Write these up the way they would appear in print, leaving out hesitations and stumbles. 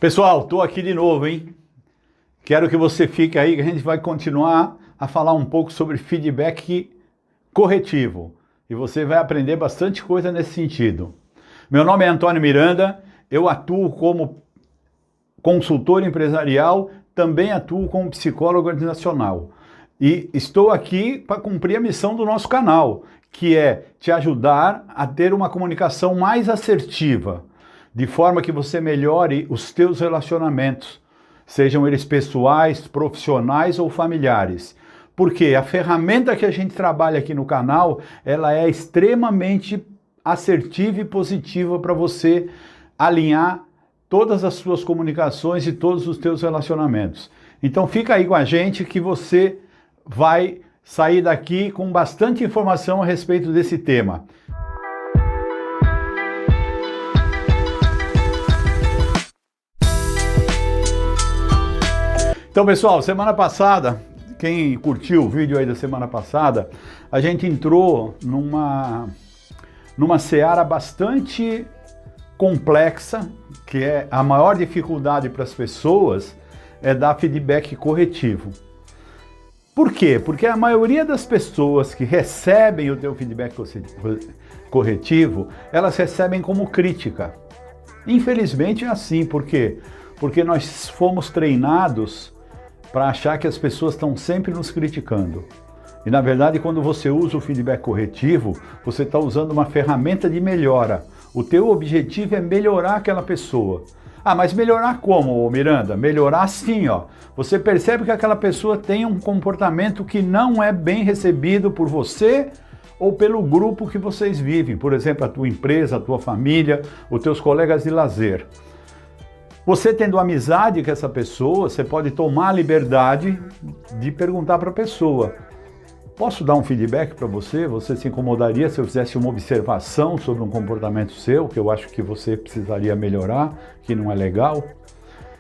Pessoal, estou aqui de novo, hein? Quero que você fique aí, que a gente vai continuar a falar um pouco sobre feedback corretivo. E você vai aprender bastante coisa nesse sentido. Meu nome é Antônio Miranda, eu atuo como consultor empresarial, também atuo como psicólogo organizacional. E estou aqui para cumprir a missão do nosso canal, que é te ajudar a ter uma comunicação mais assertiva, de forma que você melhore os teus relacionamentos, sejam eles pessoais, profissionais ou familiares. Porque a ferramenta que a gente trabalha aqui no canal, ela é extremamente assertiva e positiva para você alinhar todas as suas comunicações e todos os teus relacionamentos. Então fica aí com a gente que você vai sair daqui com bastante informação a respeito desse tema. Então, pessoal, semana passada, quem curtiu o vídeo aí da semana passada, a gente entrou numa seara bastante complexa, que é a maior dificuldade para as pessoas é dar feedback corretivo. Por quê? Porque a maioria das pessoas que recebem o teu feedback corretivo, elas recebem como crítica. Infelizmente é assim, por quê? Porque nós fomos treinados para achar que as pessoas estão sempre nos criticando. E na verdade, quando você usa o feedback corretivo, você está usando uma ferramenta de melhora. O teu objetivo é melhorar aquela pessoa. Ah, mas melhorar como, Miranda? Melhorar assim, ó. Você percebe que aquela pessoa tem um comportamento que não é bem recebido por você ou pelo grupo que vocês vivem. Por exemplo, a tua empresa, a tua família, os teus colegas de lazer. Você tendo amizade com essa pessoa, você pode tomar a liberdade de perguntar para a pessoa: posso dar um feedback para você? Você se incomodaria se eu fizesse uma observação sobre um comportamento seu, que eu acho que você precisaria melhorar, que não é legal?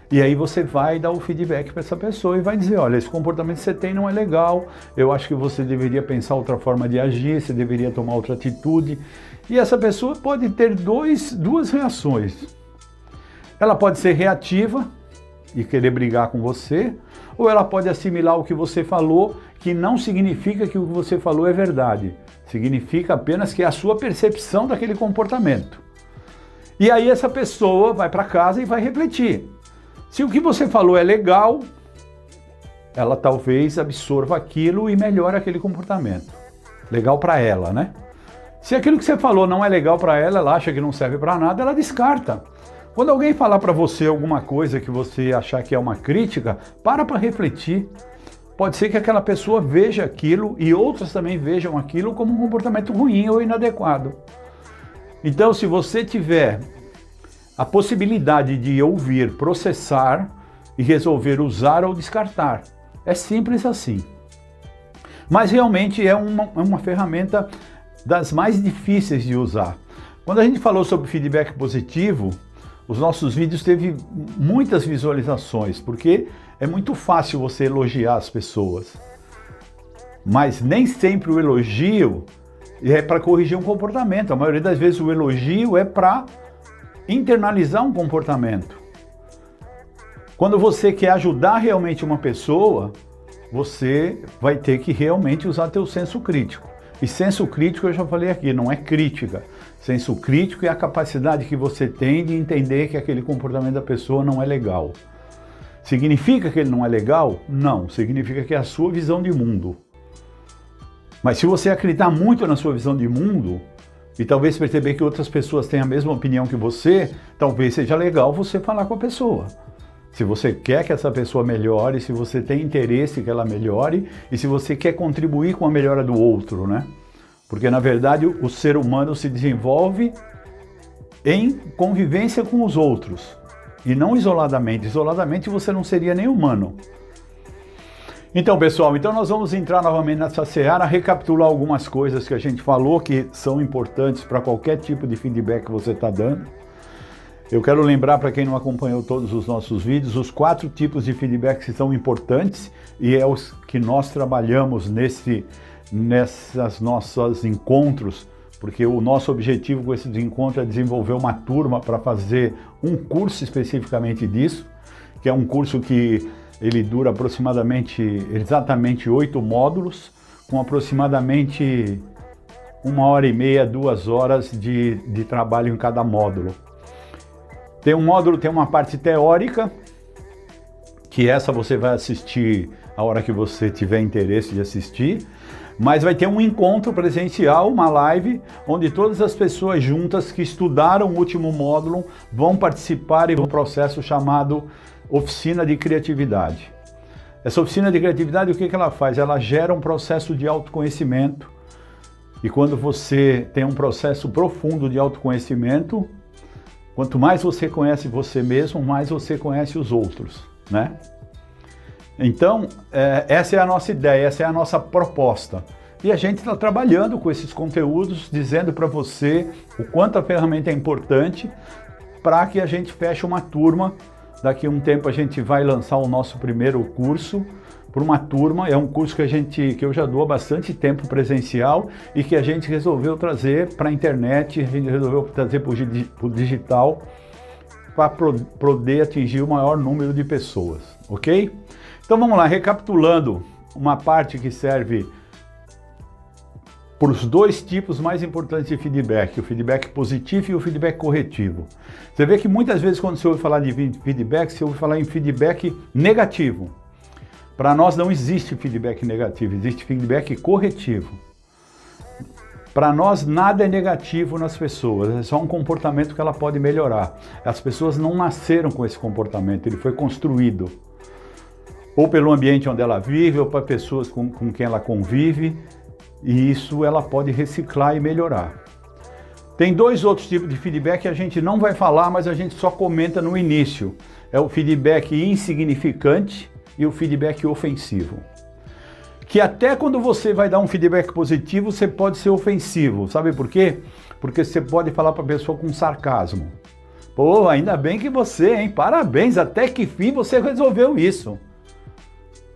E aí você vai dar o feedback para essa pessoa e vai dizer: olha, esse comportamento que você tem não é legal, eu acho que você deveria pensar outra forma de agir, você deveria tomar outra atitude. E essa pessoa pode ter duas reações. Ela pode ser reativa e querer brigar com você, ou ela pode assimilar o que você falou, que não significa que o que você falou é verdade. Significa apenas que é a sua percepção daquele comportamento. E aí essa pessoa vai para casa e vai refletir. Se o que você falou é legal, ela talvez absorva aquilo e melhore aquele comportamento. Legal para ela, né? Se aquilo que você falou não é legal para ela, ela acha que não serve para nada, ela descarta. Quando alguém falar para você alguma coisa que você achar que é uma crítica, para refletir. Pode ser que aquela pessoa veja aquilo e outras também vejam aquilo como um comportamento ruim ou inadequado. Então, se você tiver a possibilidade de ouvir, processar e resolver usar ou descartar, é simples assim. Mas realmente é uma ferramenta das mais difíceis de usar. Quando a gente falou sobre feedback positivo, os nossos vídeos teve muitas visualizações, porque é muito fácil você elogiar as pessoas. Mas nem sempre o elogio é para corrigir um comportamento. A maioria das vezes o elogio é para internalizar um comportamento. Quando você quer ajudar realmente uma pessoa, você vai ter que realmente usar teu senso crítico. E senso crítico, eu já falei aqui, não é crítica. Senso crítico é a capacidade que você tem de entender que aquele comportamento da pessoa não é legal. Significa que ele não é legal? Não, significa que é a sua visão de mundo. Mas se você acreditar muito na sua visão de mundo, e talvez perceber que outras pessoas têm a mesma opinião que você, talvez seja legal você falar com a pessoa. Se você quer que essa pessoa melhore, se você tem interesse que ela melhore e se você quer contribuir com a melhora do outro, né? Porque, na verdade, o ser humano se desenvolve em convivência com os outros e não isoladamente. Isoladamente você não seria nem humano. Então, pessoal, nós vamos entrar novamente nessa seara, recapitular algumas coisas que a gente falou que são importantes para qualquer tipo de feedback que você está dando. Eu quero lembrar, para quem não acompanhou todos os nossos vídeos, os 4 tipos de feedbacks que são importantes e é os que nós trabalhamos nesses nossos encontros porque o nosso objetivo com esse encontro é desenvolver uma turma para fazer um curso especificamente disso, que é um curso que ele dura aproximadamente, exatamente 8 módulos, com aproximadamente 1h30, 2 horas de trabalho em cada módulo. Tem um módulo, tem uma parte teórica, que essa você vai assistir a hora que você tiver interesse de assistir, mas vai ter um encontro presencial, uma live, onde todas as pessoas juntas que estudaram o último módulo vão participar de um processo chamado Oficina de Criatividade. Essa oficina de criatividade, o que ela faz? Ela gera um processo de autoconhecimento, e quando você tem um processo profundo de autoconhecimento, quanto mais você conhece você mesmo, mais você conhece os outros, né? Então, essa é a nossa ideia, essa é a nossa proposta. E a gente está trabalhando com esses conteúdos, dizendo para você o quanto a ferramenta é importante para que a gente feche uma turma. Daqui a um tempo a gente vai lançar o nosso primeiro curso para uma turma. É um curso que eu já dou há bastante tempo presencial e que a gente resolveu trazer para a internet, a gente resolveu trazer para o digital para poder atingir o maior número de pessoas, ok? Então vamos lá, recapitulando uma parte que serve para os 2 tipos mais importantes de feedback, o feedback positivo e o feedback corretivo. Você vê que muitas vezes quando você ouve falar de feedback, você ouve falar em feedback negativo. Para nós não existe feedback negativo, existe feedback corretivo. Para nós nada é negativo nas pessoas, é só um comportamento que ela pode melhorar. As pessoas não nasceram com esse comportamento, ele foi construído. Ou pelo ambiente onde ela vive, ou para pessoas com quem ela convive, e isso ela pode reciclar e melhorar. Tem 2 outros tipos de feedback que a gente não vai falar, mas a gente só comenta no início. É o feedback insignificante e o feedback ofensivo. Que até quando você vai dar um feedback positivo, você pode ser ofensivo. Sabe por quê? Porque você pode falar para a pessoa com sarcasmo. Pô, ainda bem que você, hein? Parabéns, até que fim você resolveu isso.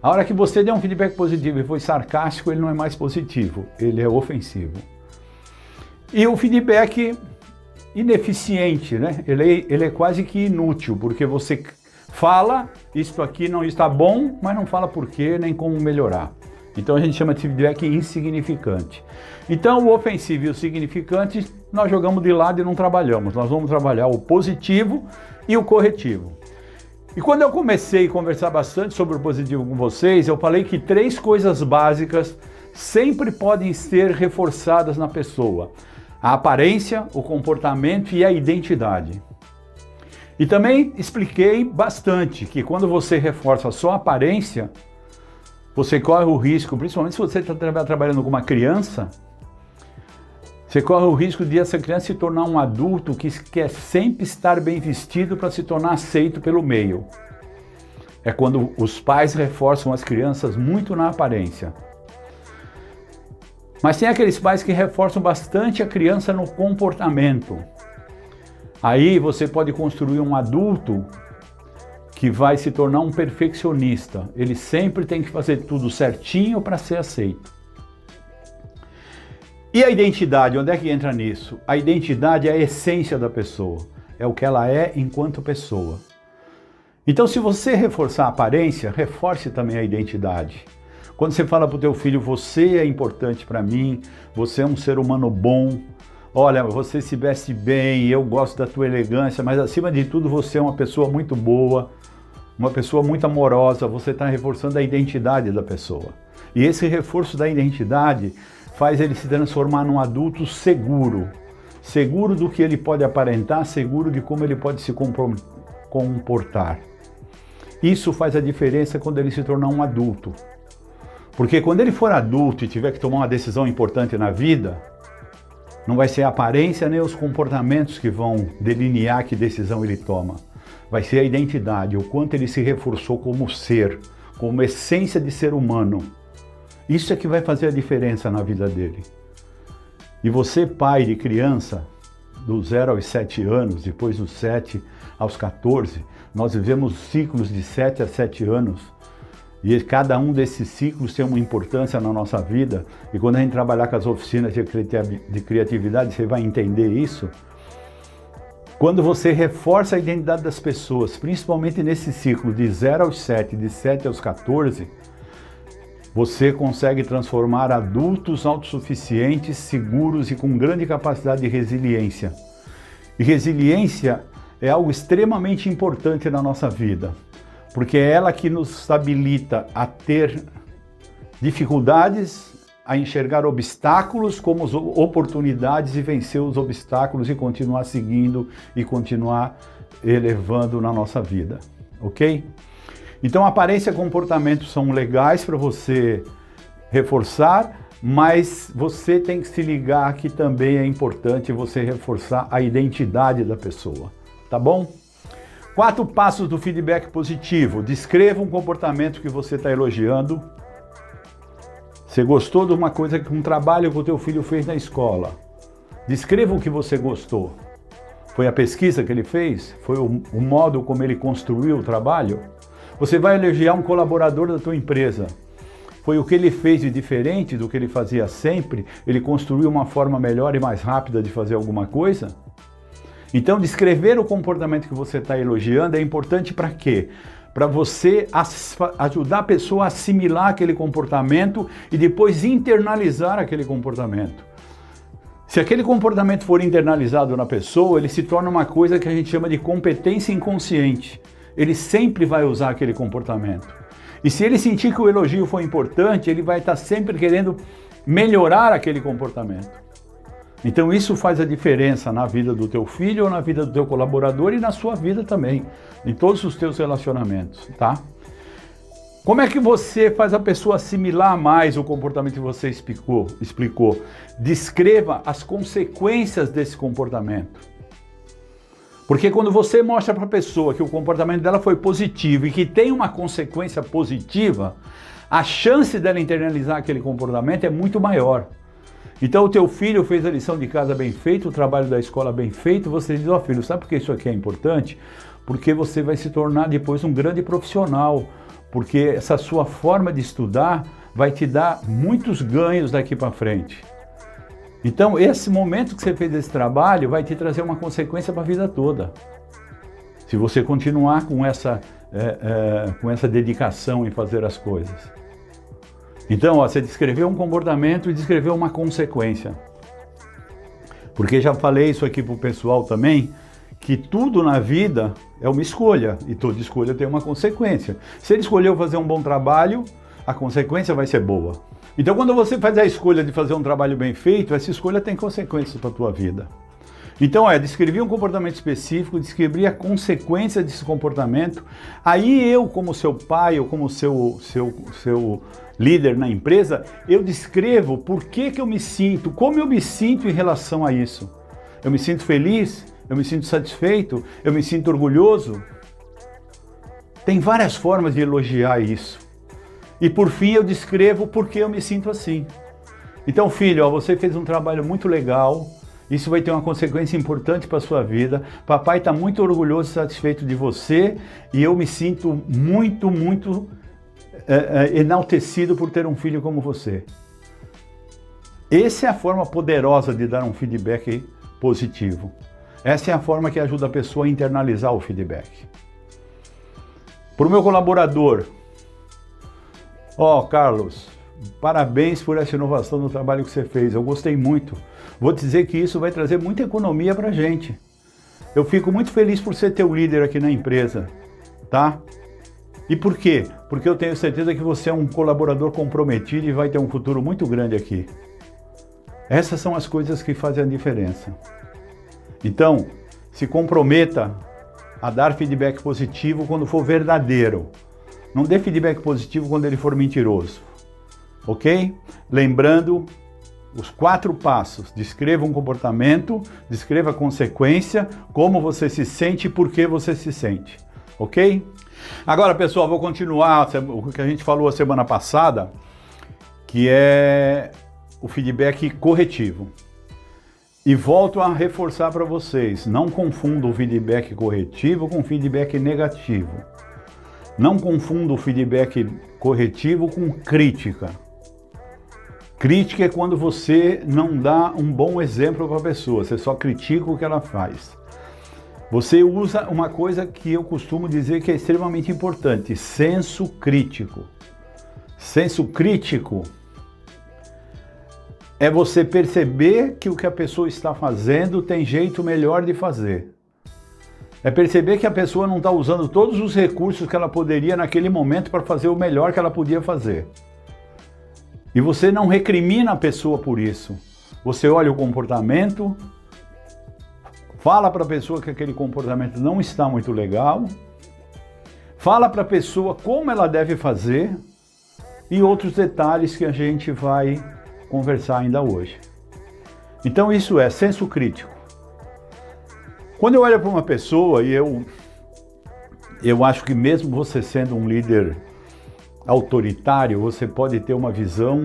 A hora que você der um feedback positivo e foi sarcástico, ele não é mais positivo, ele é ofensivo. E o feedback ineficiente, né? Ele é quase que inútil, porque você fala, isto aqui não está bom, mas não fala por quê, nem como melhorar. Então a gente chama de feedback insignificante. Então o ofensivo e o significante nós jogamos de lado e não trabalhamos. Nós vamos trabalhar o positivo e o corretivo. E quando eu comecei a conversar bastante sobre o positivo com vocês, eu falei que 3 coisas básicas sempre podem ser reforçadas na pessoa: a aparência, o comportamento e a identidade. E também expliquei bastante que quando você reforça só a aparência, você corre o risco, principalmente se você está trabalhando com uma criança, você corre o risco de essa criança se tornar um adulto que quer sempre estar bem vestido para se tornar aceito pelo meio. É quando os pais reforçam as crianças muito na aparência. Mas tem aqueles pais que reforçam bastante a criança no comportamento. Aí você pode construir um adulto que vai se tornar um perfeccionista. Ele sempre tem que fazer tudo certinho para ser aceito. E a identidade, onde é que entra nisso? A identidade é a essência da pessoa, é o que ela é enquanto pessoa. Então, se você reforçar a aparência, reforce também a identidade. Quando você fala para o teu filho, você é importante para mim, você é um ser humano bom, olha, você se veste bem, eu gosto da tua elegância, mas acima de tudo você é uma pessoa muito boa, uma pessoa muito amorosa, você está reforçando a identidade da pessoa. E esse reforço da identidade faz ele se transformar num adulto seguro. Seguro do que ele pode aparentar, seguro de como ele pode se comportar. Isso faz a diferença quando ele se tornar um adulto. Porque quando ele for adulto e tiver que tomar uma decisão importante na vida, não vai ser a aparência nem os comportamentos que vão delinear que decisão ele toma. Vai ser a identidade, o quanto ele se reforçou como ser, como essência de ser humano. Isso é que vai fazer a diferença na vida dele. E você, pai de criança, do 0 aos 7 anos, depois dos 7 aos 14, nós vivemos ciclos de 7 a 7 anos, E cada um desses ciclos tem uma importância na nossa vida. E quando a gente trabalhar com as oficinas de criatividade, você vai entender isso. Quando você reforça a identidade das pessoas, principalmente nesse ciclo de 0 aos 7, de 7 aos 14, você consegue transformar adultos autossuficientes, seguros e com grande capacidade de resiliência. E resiliência é algo extremamente importante na nossa vida, porque é ela que nos habilita a ter dificuldades, a enxergar obstáculos como oportunidades e vencer os obstáculos e continuar seguindo e continuar elevando na nossa vida, ok? Então aparência e comportamento são legais para você reforçar, mas você tem que se ligar que também é importante você reforçar a identidade da pessoa, tá bom? 4 passos do feedback positivo. Descreva um comportamento que você está elogiando. Você gostou de uma coisa, um trabalho que o teu filho fez na escola. Descreva o que você gostou. Foi a pesquisa que ele fez? Foi o modo como ele construiu o trabalho? Você vai elogiar um colaborador da tua empresa. Foi o que ele fez de diferente do que ele fazia sempre? Ele construiu uma forma melhor e mais rápida de fazer alguma coisa? Então, descrever o comportamento que você está elogiando é importante para quê? Para você ajudar a pessoa a assimilar aquele comportamento e depois internalizar aquele comportamento. Se aquele comportamento for internalizado na pessoa, ele se torna uma coisa que a gente chama de competência inconsciente. Ele sempre vai usar aquele comportamento. E se ele sentir que o elogio foi importante, ele vai estar sempre querendo melhorar aquele comportamento. Então isso faz a diferença na vida do teu filho ou na vida do teu colaborador e na sua vida também, em todos os teus relacionamentos, tá? Como é que você faz a pessoa assimilar mais o comportamento que você explicou? Descreva as consequências desse comportamento. Porque quando você mostra para a pessoa que o comportamento dela foi positivo e que tem uma consequência positiva, a chance dela internalizar aquele comportamento é muito maior. Então o teu filho fez a lição de casa bem feita, o trabalho da escola bem feito, você diz, ó filho, sabe por que isso aqui é importante? Porque você vai se tornar depois um grande profissional, porque essa sua forma de estudar vai te dar muitos ganhos daqui para frente. Então esse momento que você fez esse trabalho vai te trazer uma consequência para a vida toda. Se você continuar com essa dedicação em fazer as coisas. Então, ó, você descreveu um comportamento e descreveu uma consequência. Porque já falei isso aqui para o pessoal também, que tudo na vida é uma escolha, e toda escolha tem uma consequência. Se ele escolheu fazer um bom trabalho, a consequência vai ser boa. Então, quando você faz a escolha de fazer um trabalho bem feito, essa escolha tem consequências para a tua vida. Então, descrever um comportamento específico, descrever a consequência desse comportamento. Aí eu, como seu pai ou como seu líder na empresa, eu descrevo por que eu me sinto, como eu me sinto em relação a isso. Eu me sinto feliz, eu me sinto satisfeito, eu me sinto orgulhoso. Tem várias formas de elogiar isso. E por fim eu descrevo por que eu me sinto assim. Então, filho, você fez um trabalho muito legal. Isso vai ter uma consequência importante para a sua vida. Papai está muito orgulhoso e satisfeito de você e eu me sinto muito enaltecido por ter um filho como você. Essa é a forma poderosa de dar um feedback positivo. Essa é a forma que ajuda a pessoa a internalizar o feedback. Para o meu colaborador, Carlos, parabéns por essa inovação no trabalho que você fez, eu gostei muito. Vou te dizer que isso vai trazer muita economia para a gente. Eu fico muito feliz por ser teu líder aqui na empresa, tá? E por quê? Porque eu tenho certeza que você é um colaborador comprometido e vai ter um futuro muito grande aqui. Essas são as coisas que fazem a diferença. Então, se comprometa a dar feedback positivo quando for verdadeiro. Não dê feedback positivo quando ele for mentiroso. Ok? Lembrando os 4 passos. Descreva um comportamento, descreva a consequência, como você se sente e por que você se sente. Ok? Agora, pessoal, vou continuar o que a gente falou a semana passada, que é o feedback corretivo. E volto a reforçar para vocês, não confundam o feedback corretivo com o feedback negativo. Não confunda o feedback corretivo com crítica. Crítica é quando você não dá um bom exemplo para a pessoa, você só critica o que ela faz. Você usa uma coisa que eu costumo dizer que é extremamente importante, senso crítico. Senso crítico é você perceber que o que a pessoa está fazendo tem jeito melhor de fazer. É perceber que a pessoa não está usando todos os recursos que ela poderia naquele momento para fazer o melhor que ela podia fazer. E você não recrimina a pessoa por isso. Você olha o comportamento, fala para a pessoa que aquele comportamento não está muito legal, fala para a pessoa como ela deve fazer e outros detalhes que a gente vai conversar ainda hoje. Então isso é senso crítico. Quando eu olho para uma pessoa e eu acho que mesmo você sendo um líder autoritário, você pode ter uma visão,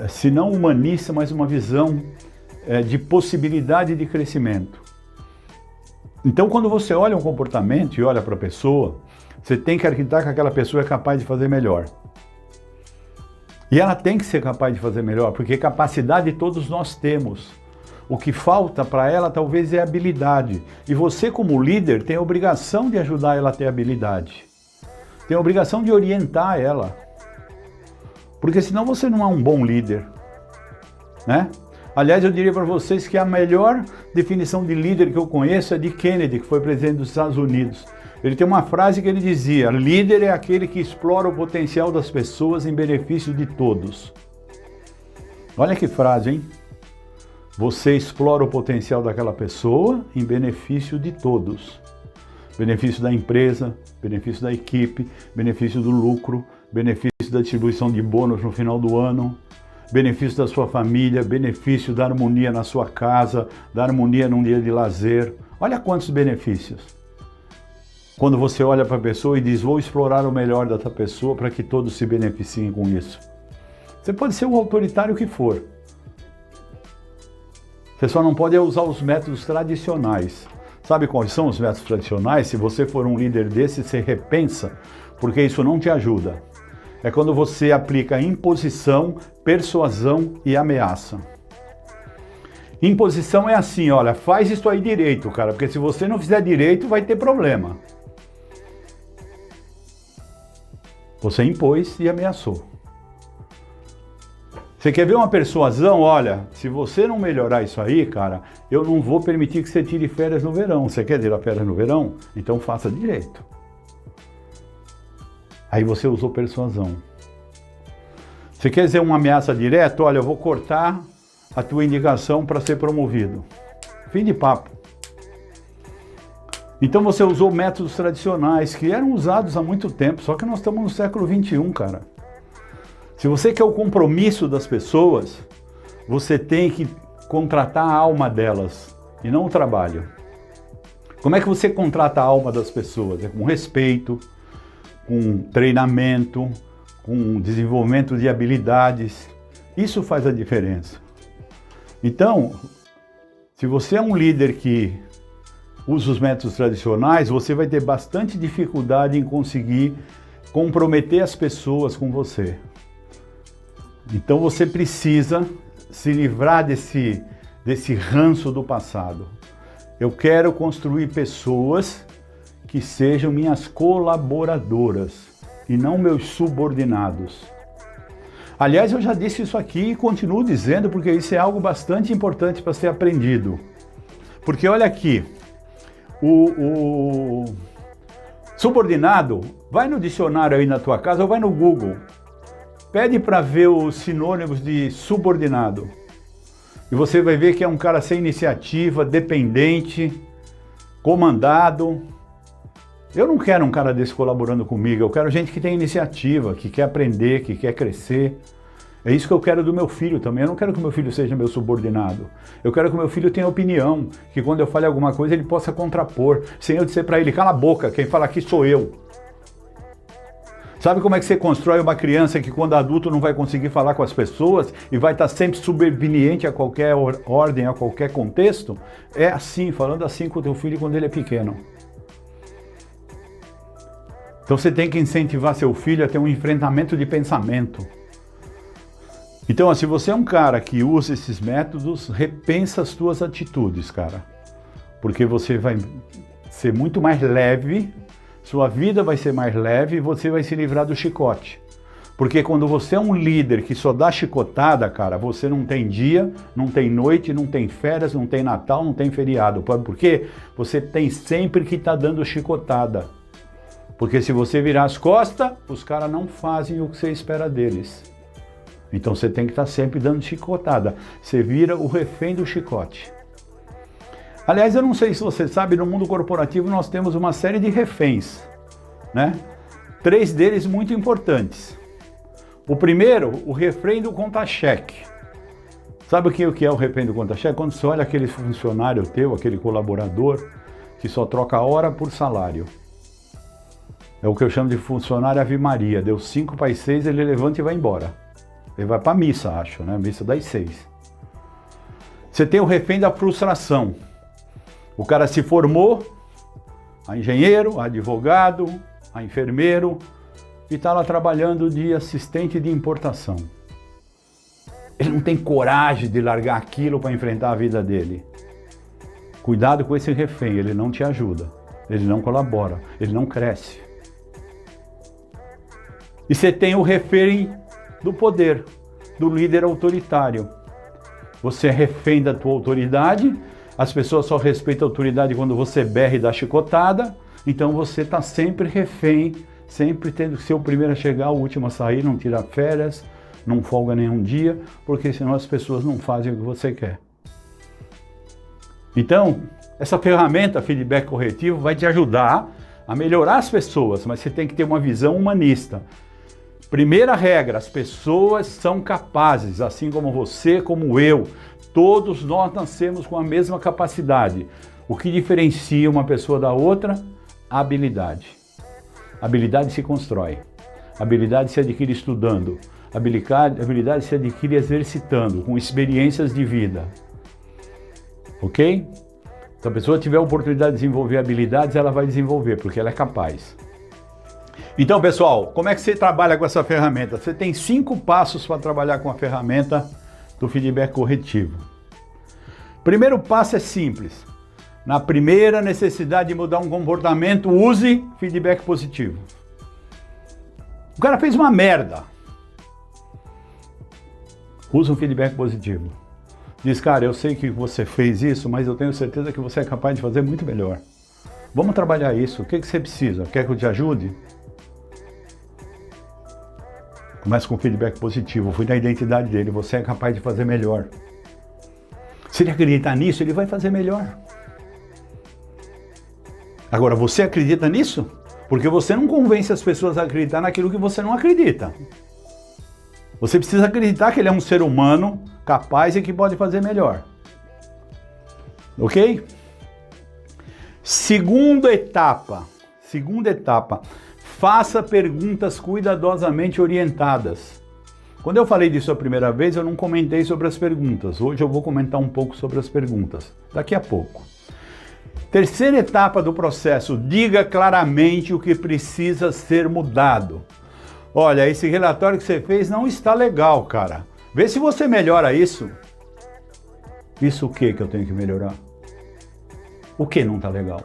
se não humanista, mas uma visão de possibilidade de crescimento. Então, quando você olha um comportamento e olha para a pessoa, você tem que acreditar que aquela pessoa é capaz de fazer melhor. E ela tem que ser capaz de fazer melhor, porque capacidade todos nós temos. O que falta para ela talvez é habilidade. E você, como líder, tem a obrigação de ajudar ela a ter habilidade. Tem a obrigação de orientar ela. Porque senão você não é um bom líder, né? Aliás, eu diria para vocês que a melhor definição de líder que eu conheço é de Kennedy, que foi presidente dos Estados Unidos. Ele tem uma frase que ele dizia: líder é aquele que explora o potencial das pessoas em benefício de todos. Olha que frase, hein? Você explora o potencial daquela pessoa em benefício de todos. Benefício da empresa, benefício da equipe, benefício do lucro, benefício da distribuição de bônus no final do ano, benefício da sua família, benefício da harmonia na sua casa, da harmonia num dia de lazer. Olha quantos benefícios. Quando você olha para a pessoa e diz: vou explorar o melhor dessa pessoa para que todos se beneficiem com isso. Você pode ser o autoritário que for. Você só não pode usar os métodos tradicionais. Sabe quais são os métodos tradicionais? Se você for um líder desse, você repensa, porque isso não te ajuda. É quando você aplica imposição, persuasão e ameaça. Imposição é assim, olha, faz isso aí direito, cara, porque se você não fizer direito, vai ter problema. Você impôs e ameaçou. Você quer ver uma persuasão? Olha, se você não melhorar isso aí, cara, eu não vou permitir que você tire férias no verão. Você quer tirar férias no verão? Então faça direito. Aí você usou persuasão. Você quer dizer uma ameaça direta? Olha, eu vou cortar a tua indicação para ser promovido. Fim de papo. Então você usou métodos tradicionais que eram usados há muito tempo, só que nós estamos no século XXI, cara. Se você quer o compromisso das pessoas, você tem que contratar a alma delas e não o trabalho. Como é que você contrata a alma das pessoas? É com respeito, com treinamento, com desenvolvimento de habilidades. Isso faz a diferença. Então, se você é um líder que usa os métodos tradicionais, você vai ter bastante dificuldade em conseguir comprometer as pessoas com você. Então você precisa se livrar desse ranço do passado. Eu quero construir pessoas que sejam minhas colaboradoras e não meus subordinados. Aliás, eu já disse isso aqui e continuo dizendo porque isso é algo bastante importante para ser aprendido. Porque olha aqui, o subordinado, vai no dicionário aí na tua casa ou vai no Google. Pede para ver os sinônimos de subordinado. E você vai ver que é um cara sem iniciativa, dependente, comandado. Eu não quero um cara desse colaborando comigo, eu quero gente que tem iniciativa, que quer aprender, que quer crescer. É isso que eu quero do meu filho também. Eu não quero que o meu filho seja meu subordinado. Eu quero que o meu filho tenha opinião, que quando eu fale alguma coisa ele possa contrapor, sem eu dizer para ele: cala a boca, quem fala aqui sou eu. Sabe como é que você constrói uma criança que quando adulto não vai conseguir falar com as pessoas e vai estar sempre subserviente a qualquer ordem, a qualquer contexto? É assim, falando assim com o teu filho quando ele é pequeno. Então você tem que incentivar seu filho a ter um enfrentamento de pensamento. Então, se você é um cara que usa esses métodos, repensa as suas atitudes, cara. Porque você vai ser muito mais leve, sua vida vai ser mais leve e você vai se livrar do chicote. Porque quando você é um líder que só dá chicotada, cara, você não tem dia, não tem noite, não tem férias, não tem Natal, não tem feriado. Por quê? Você tem sempre que estar dando chicotada. Porque se você virar as costas, os caras não fazem o que você espera deles. Então você tem que estar sempre dando chicotada. Você vira o refém do chicote. Aliás, eu não sei se você sabe, no mundo corporativo nós temos uma série de reféns, né? 3 deles muito importantes. O primeiro, o refém do conta-cheque. Sabe o que é o refém do conta-cheque? Quando você olha aquele funcionário teu, aquele colaborador, que só troca hora por salário. É o que eu chamo de funcionário Ave Maria. Deu 5 para as 6, ele levanta e vai embora. Ele vai para a missa, acho, né? Missa das 6. Você tem o refém da frustração. O cara se formou, a engenheiro, a advogado, a enfermeiro, e está lá trabalhando de assistente de importação. Ele não tem coragem de largar aquilo para enfrentar a vida dele. Cuidado com esse refém, ele não te ajuda, ele não colabora, ele não cresce. E você tem o refém do poder, do líder autoritário. Você é refém da tua autoridade, as pessoas só respeitam a autoridade quando você berra e dá chicotada, então você está sempre refém, sempre tendo que ser o primeiro a chegar, o último a sair, não tira férias, não folga nenhum dia, porque senão as pessoas não fazem o que você quer. Então, essa ferramenta feedback corretivo vai te ajudar a melhorar as pessoas, mas você tem que ter uma visão humanista. Primeira regra, as pessoas são capazes, assim como você, como eu. Todos nós nascemos com a mesma capacidade. O que diferencia uma pessoa da outra? A habilidade. A habilidade se constrói. A habilidade se adquire estudando. A habilidade se adquire exercitando, com experiências de vida. Ok? Se a pessoa tiver a oportunidade de desenvolver habilidades, ela vai desenvolver, porque ela é capaz. Então, pessoal, como é que você trabalha com essa ferramenta? Você tem 5 passos para trabalhar com a ferramenta do feedback corretivo. Primeiro passo é simples. Na primeira necessidade de mudar um comportamento, use feedback positivo. O cara fez uma merda. Use um feedback positivo. Diz, cara, eu sei que você fez isso, mas eu tenho certeza que você é capaz de fazer muito melhor. Vamos trabalhar isso. O que você precisa? Quer que eu te ajude? Começa com feedback positivo. Fui na identidade dele. Você é capaz de fazer melhor. Se ele acreditar nisso, ele vai fazer melhor. Agora, você acredita nisso? Porque você não convence as pessoas a acreditar naquilo que você não acredita. Você precisa acreditar que ele é um ser humano capaz e que pode fazer melhor. Ok? Segunda etapa. Faça perguntas cuidadosamente orientadas. Quando eu falei disso a primeira vez, eu não comentei sobre as perguntas. Hoje eu vou comentar um pouco sobre as perguntas. Daqui a pouco. Terceira etapa do processo. Diga claramente o que precisa ser mudado. Olha, esse relatório que você fez não está legal, cara. Vê se você melhora isso. Isso o que eu tenho que melhorar? O que não está legal?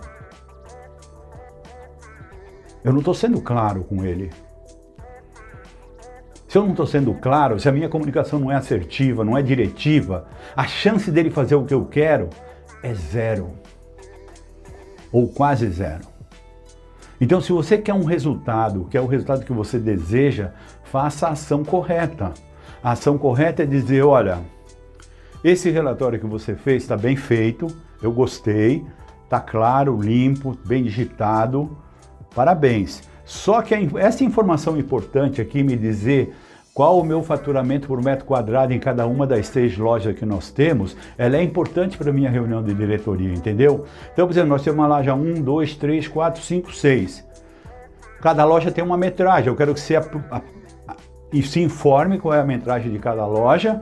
Eu não estou sendo claro com ele. Se eu não estou sendo claro, se a minha comunicação não é assertiva, não é diretiva, a chance dele fazer o que eu quero é 0. Ou quase 0. Então, se você quer um resultado, que é o resultado que você deseja, faça a ação correta. A ação correta é dizer, olha, esse relatório que você fez está bem feito, eu gostei, está claro, limpo, bem digitado, parabéns. Só que essa informação importante aqui, me dizer qual o meu faturamento por metro quadrado em cada uma das 6 lojas que nós temos, ela é importante para a minha reunião de diretoria, entendeu? Então, por exemplo, nós temos uma loja 1, 2, 3, 4, 5, 6. Cada loja tem uma metragem. Eu quero que você se informe qual é a metragem de cada loja,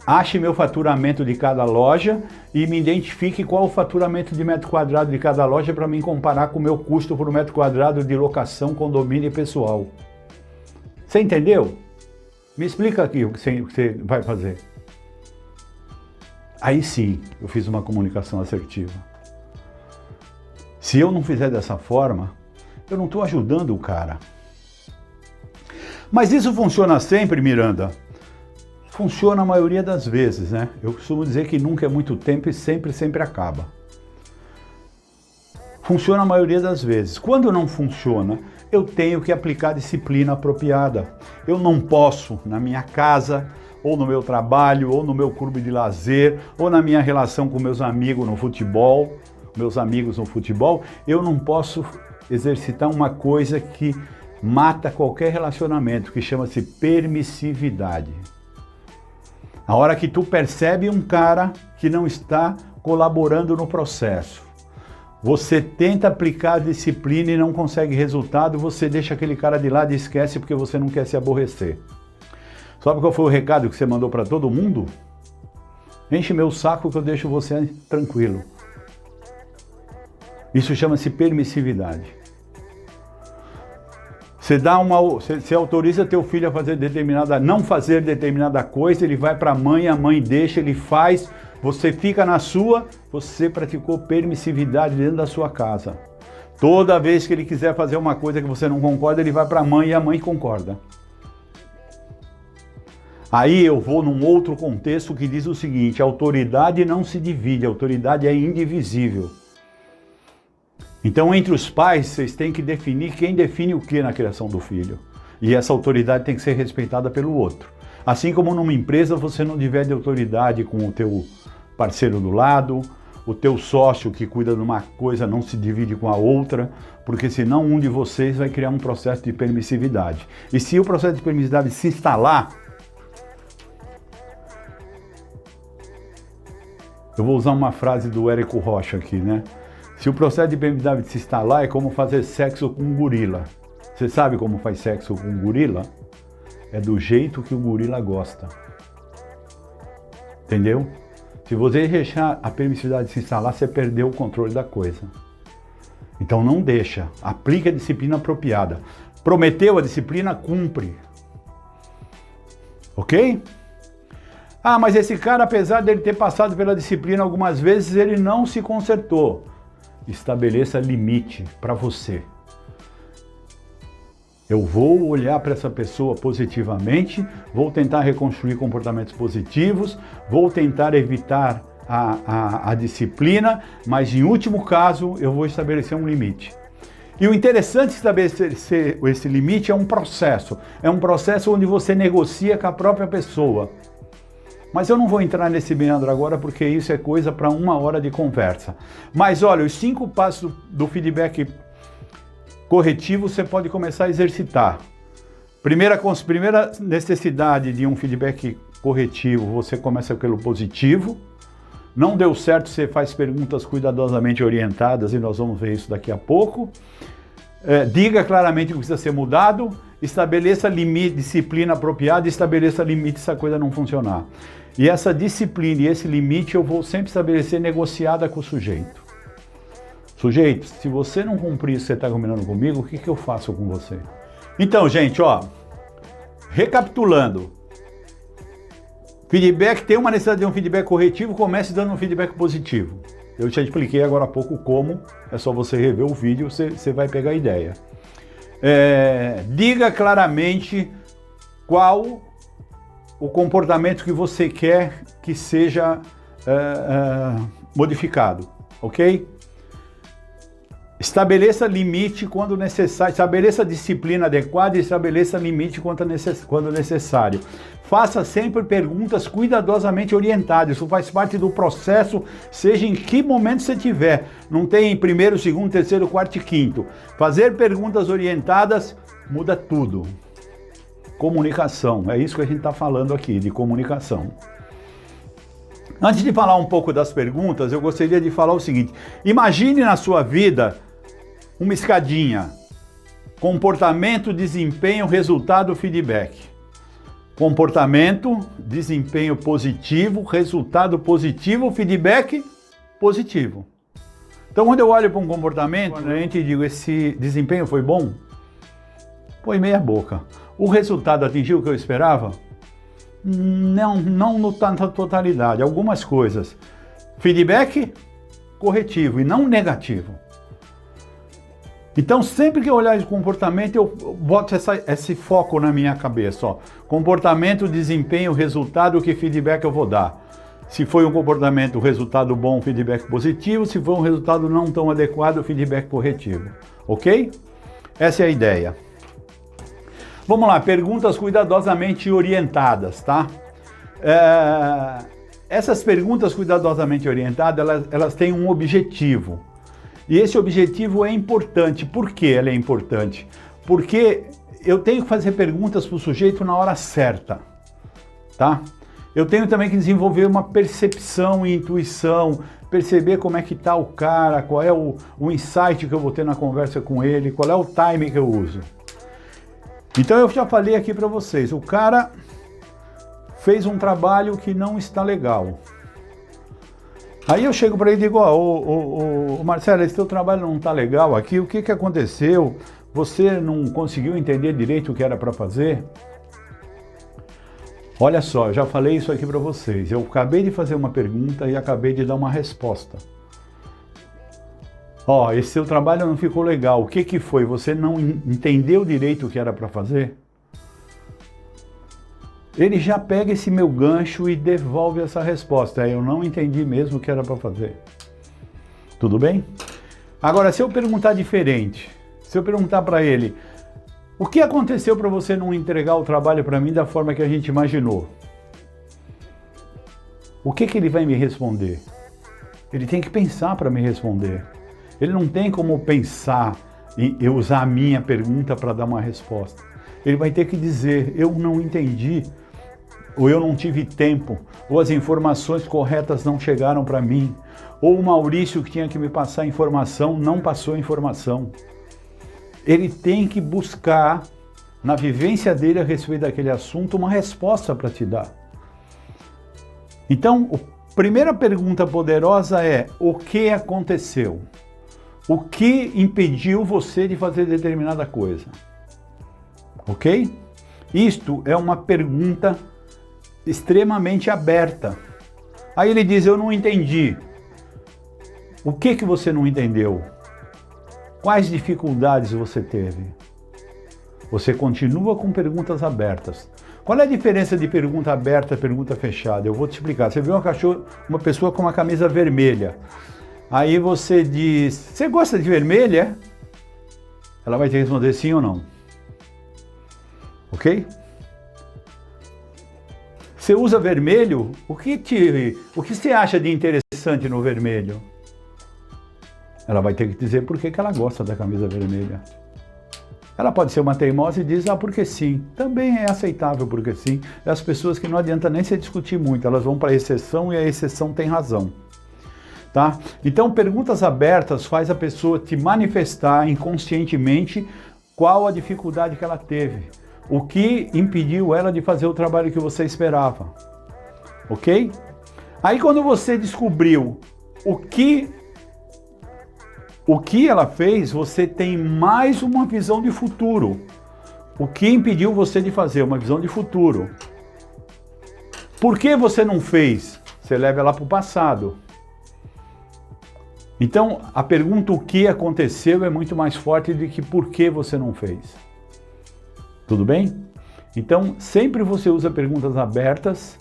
ache meu faturamento de cada loja e me identifique qual o faturamento de metro quadrado de cada loja para mim comparar com o meu custo por metro quadrado de locação, condomínio e pessoal. Você entendeu? Me explica aqui o que você vai fazer. Aí sim, eu fiz uma comunicação assertiva. Se eu não fizer dessa forma, eu não estou ajudando o cara. Mas isso funciona sempre, Miranda? Funciona a maioria das vezes, né? Eu costumo dizer que nunca é muito tempo e sempre acaba. Funciona a maioria das vezes. Quando não funciona, eu tenho que aplicar a disciplina apropriada. Eu não posso, na minha casa, ou no meu trabalho, ou no meu clube de lazer, ou na minha relação com meus amigos no futebol, eu não posso exercitar uma coisa que mata qualquer relacionamento, que chama-se permissividade. A hora que tu percebe um cara que não está colaborando no processo, você tenta aplicar a disciplina e não consegue resultado, você deixa aquele cara de lado e esquece porque você não quer se aborrecer. Sabe qual foi o recado que você mandou para todo mundo? Enche meu saco que eu deixo você tranquilo. Isso chama-se permissividade. Você autoriza teu filho a fazer não fazer determinada coisa, ele vai para a mãe deixa, ele faz, você fica na sua, você praticou permissividade dentro da sua casa. Toda vez que ele quiser fazer uma coisa que você não concorda, ele vai para a mãe e a mãe concorda. Aí eu vou num outro contexto que diz o seguinte: a autoridade não se divide, a autoridade é indivisível. Então, entre os pais, vocês têm que definir quem define o que na criação do filho. E essa autoridade tem que ser respeitada pelo outro. Assim como numa empresa, você não divide autoridade com o teu parceiro do lado, o teu sócio que cuida de uma coisa não se divide com a outra, porque senão um de vocês vai criar um processo de permissividade. E se o processo de permissividade se instalar, eu vou usar uma frase do Érico Rocha aqui, né? Se o processo de permissividade se instalar, é como fazer sexo com um gorila. Você sabe como faz sexo com um gorila? É do jeito que o gorila gosta. Entendeu? Se você deixar a permissividade se instalar, você perdeu o controle da coisa. Então não deixa. Aplique a disciplina apropriada. Prometeu a disciplina, cumpre. Ok? Ah, mas esse cara, apesar dele ter passado pela disciplina algumas vezes, ele não se consertou. Estabeleça limite para você. Eu vou olhar para essa pessoa positivamente, vou tentar reconstruir comportamentos positivos, vou tentar evitar a disciplina, mas em último caso eu vou estabelecer um limite. E o interessante de estabelecer esse limite é um processo onde você negocia com a própria pessoa. Mas eu não vou entrar nesse meandro agora porque isso é coisa para 1 hora de conversa. Mas olha, os 5 passos do feedback corretivo você pode começar a exercitar. Primeira necessidade de um feedback corretivo, você começa pelo positivo. Não deu certo, você faz perguntas cuidadosamente orientadas e nós vamos ver isso daqui a pouco. Diga claramente o que precisa ser mudado, estabeleça limite, disciplina apropriada, estabeleça limite se a coisa não funcionar. E essa disciplina e esse limite eu vou sempre estabelecer negociada com o sujeito. Sujeito, se você não cumprir isso que você está combinando comigo, o que eu faço com você? Então, gente, ó, recapitulando. Feedback, tem uma necessidade de um feedback corretivo, comece dando um feedback positivo. Eu já expliquei agora há pouco como, é só você rever o vídeo, você vai pegar a ideia. Diga claramente qual o comportamento que você quer que seja modificado, ok? Estabeleça limite quando necessário, estabeleça disciplina adequada e estabeleça limite quando necessário. Faça sempre perguntas cuidadosamente orientadas, isso faz parte do processo, seja em que momento você tiver. Não tem primeiro, segundo, terceiro, quarto e quinto. Fazer perguntas orientadas muda tudo. Comunicação, é isso que a gente está falando aqui, de comunicação. Antes de falar um pouco das perguntas, eu gostaria de falar o seguinte: imagine na sua vida uma escadinha, comportamento, desempenho, resultado, feedback. Comportamento, desempenho positivo, resultado positivo, feedback positivo. Então, quando eu olho para um comportamento, a gente digo, esse desempenho foi bom? Foi meia boca. O resultado atingiu o que eu esperava? Não na totalidade, algumas coisas. Feedback corretivo e não negativo. Então, sempre que eu olhar de comportamento, eu boto esse foco na minha cabeça. Ó. Comportamento, desempenho, resultado, que feedback eu vou dar. Se foi um comportamento, resultado bom, feedback positivo. Se foi um resultado não tão adequado, feedback corretivo. Ok? Essa é a ideia. Vamos lá, perguntas cuidadosamente orientadas, tá? Essas perguntas cuidadosamente orientadas, elas têm um objetivo. E esse objetivo é importante. Por que ele é importante? Porque eu tenho que fazer perguntas para o sujeito na hora certa, tá? Eu tenho também que desenvolver uma percepção e intuição, perceber como é que está o cara, qual é o insight que eu vou ter na conversa com ele, qual é o time que eu uso. Então eu já falei aqui para vocês, o cara fez um trabalho que não está legal. Aí eu chego para ele e digo, ó, Marcelo, esse teu trabalho não está legal aqui, o que aconteceu? Você não conseguiu entender direito o que era para fazer? Olha só, eu já falei isso aqui para vocês, eu acabei de fazer uma pergunta e acabei de dar uma resposta. Ó, esse seu trabalho não ficou legal, o que foi? Você não entendeu direito o que era para fazer? Ele já pega esse meu gancho e devolve essa resposta. Eu não entendi mesmo o que era para fazer. Tudo bem? Agora, se eu perguntar diferente, se eu perguntar para ele, o que aconteceu para você não entregar o trabalho para mim da forma que a gente imaginou? O que ele vai me responder? Ele tem que pensar para me responder. Ele não tem como pensar em eu usar a minha pergunta para dar uma resposta. Ele vai ter que dizer, eu não entendi, ou eu não tive tempo, ou as informações corretas não chegaram para mim, ou o Maurício que tinha que me passar informação não passou informação. Ele tem que buscar, na vivência dele a respeito daquele assunto, uma resposta para te dar. Então, a primeira pergunta poderosa é, o que aconteceu? O que impediu você de fazer determinada coisa? Ok? Isto é uma pergunta extremamente aberta. Aí ele diz, eu não entendi. O que você não entendeu? Quais dificuldades você teve? Você continua com perguntas abertas. Qual é a diferença de pergunta aberta e pergunta fechada? Eu vou te explicar. Você viu uma pessoa com uma camisa vermelha. Aí você diz, você gosta de vermelha? Ela vai te responder sim ou não. Ok? Você usa vermelho? O que você acha de interessante no vermelho? Ela vai ter que dizer por que ela gosta da camisa vermelha. Ela pode ser uma teimosa e diz, porque sim. Também é aceitável porque sim. É as pessoas que não adianta nem se discutir muito, elas vão para a exceção e a exceção tem razão. Tá? Então, perguntas abertas faz a pessoa te manifestar inconscientemente qual a dificuldade que ela teve. O que impediu ela de fazer o trabalho que você esperava. Ok? Aí quando você descobriu o que ela fez, você tem mais uma visão de futuro. O que impediu você de fazer? Uma visão de futuro. Por que você não fez? Você leva ela para o passado. Então, a pergunta o que aconteceu é muito mais forte do que por que você não fez. Tudo bem? Então, sempre você usa perguntas abertas.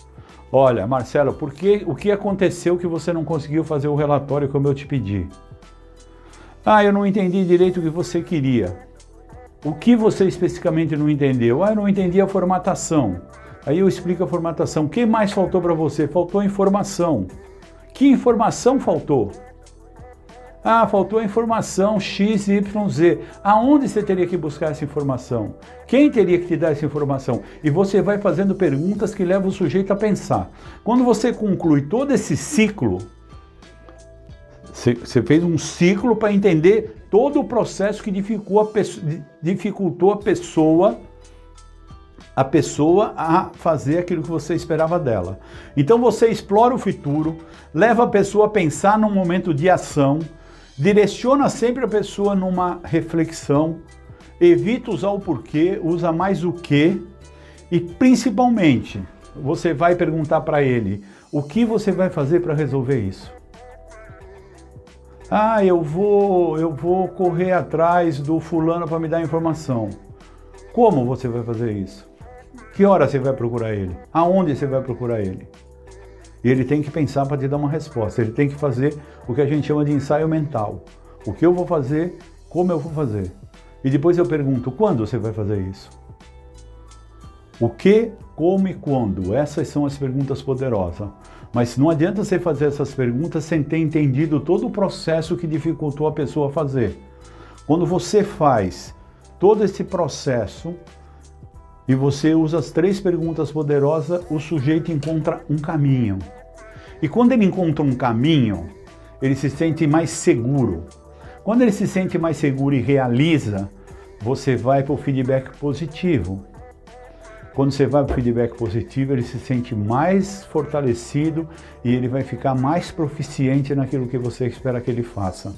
Olha, Marcelo, o que aconteceu que você não conseguiu fazer o relatório como eu te pedi? Eu não entendi direito o que você queria. O que você especificamente não entendeu? Eu não entendi a formatação. Aí eu explico a formatação. O que mais faltou para você? Faltou informação. Que informação faltou? Faltou a informação X, Y, Z. Aonde você teria que buscar essa informação? Quem teria que te dar essa informação? E você vai fazendo perguntas que levam o sujeito a pensar. Quando você conclui todo esse ciclo, você fez um ciclo para entender todo o processo que dificultou a pessoa a pessoa a fazer aquilo que você esperava dela. Então você explora o futuro, leva a pessoa a pensar num momento de ação, direciona sempre a pessoa numa reflexão, evita usar o porquê, usa mais o que, e principalmente você vai perguntar para ele o que você vai fazer para resolver isso. Ah, eu vou correr atrás do fulano para me dar informação. Como você vai fazer isso? Que hora você vai procurar ele? Aonde você vai procurar ele? E ele tem que pensar para te dar uma resposta. Ele tem que fazer o que a gente chama de ensaio mental. O que eu vou fazer, como eu vou fazer. E depois eu pergunto, quando você vai fazer isso? O que, como e quando? Essas são as perguntas poderosas. Mas não adianta você fazer essas perguntas sem ter entendido todo o processo que dificultou a pessoa a fazer. Quando você faz todo esse processo e você usa as 3 perguntas poderosas, o sujeito encontra um caminho. E quando ele encontra um caminho, ele se sente mais seguro. Quando ele se sente mais seguro e realiza, você vai para o feedback positivo. Quando você vai para o feedback positivo, ele se sente mais fortalecido e ele vai ficar mais proficiente naquilo que você espera que ele faça.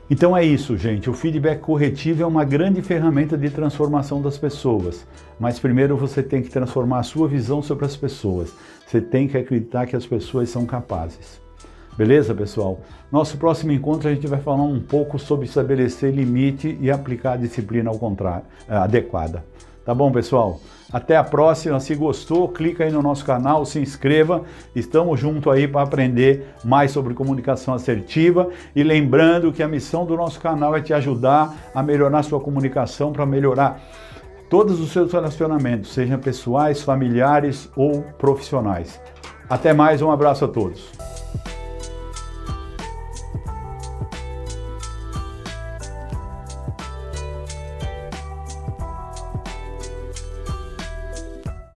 Então é isso, gente. O feedback corretivo é uma grande ferramenta de transformação das pessoas. Mas primeiro você tem que transformar a sua visão sobre as pessoas. Você tem que acreditar que as pessoas são capazes. Beleza, pessoal? Nosso próximo encontro a gente vai falar um pouco sobre estabelecer limite e aplicar a disciplina adequada. Tá bom, pessoal? Até a próxima. Se gostou, clica aí no nosso canal, se inscreva. Estamos juntos aí para aprender mais sobre comunicação assertiva. E lembrando que a missão do nosso canal é te ajudar a melhorar a sua comunicação, para melhorar todos os seus relacionamentos, sejam pessoais, familiares ou profissionais. Até mais, um abraço a todos.